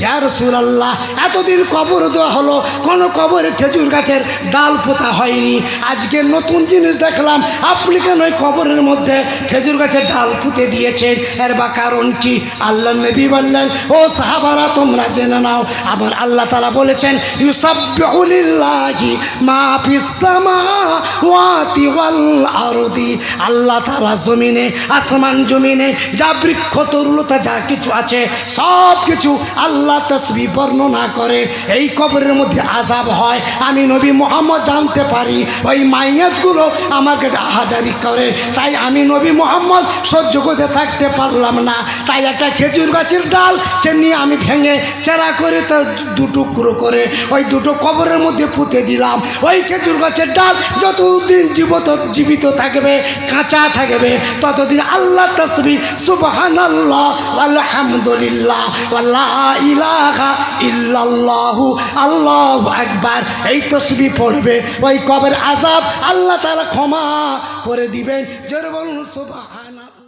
ইয়া রাসূলুল্লাহ, এতদিন কবর দেওয়া হলো, কোনো কবরে খেজুর গাছের ডাল পোতা হয়নি, আজকে নতুন জিনিস দেখলাম, আপনি কেন ওই কবরের মধ্যে খেজুর গাছের ডাল পুঁতে দিয়েছেন? এর বা কারণ কি? আল্লাহ নবী বললেন, ও সাহাবারা তোমরা জেনে নাও, আমার আল্লাহ তাআলা বলেছেন, ইউসাব্বিহু লিল্লাহি মা ফিস সামাওয়াতি ওয়াল আরদি। আল্লাহ তাআলা জমিনে, আসমান জমিনে যা বৃক্ষ তরুলতা যা কিছু আছে সব কিছু আল্লাহ তাসবিহ বর্ণনা করে। এই কবরের মধ্যে আযাব হয়, আমি নবী মুহাম্মদ জানতে পারি, ওই মাইয়াতগুলো আমার কাছে হাজারি করে, তাই আমি নবী মুহাম্মদ সহ্য করতে থাকতে পারলাম না, তাই একটা খেজুর গাছের ডাল নিয়ে আমি ভেঙে চেরা করে তা দুটুকরো করে ওই দুটো কবরের মধ্যে পুঁতে দিলাম। ওই খেজুর গাছের ডাল যতদিন জীবিত থাকবে, কাঁচা থাকবে, ততদিন আল্লাহ তাসবিহ সুবহানাল্লাহ আলহামদুলিল্লাহ ওয়ালা ইলাহা ইল্লাল্লাহু আল্লাহু আকবার এই তাসবিহ পড়বে, ওই কবরের আযাব আল্লাহ তাআলা ক্ষমা করে দিবেন। জোরে বলুন সুবহানাল্লাহ।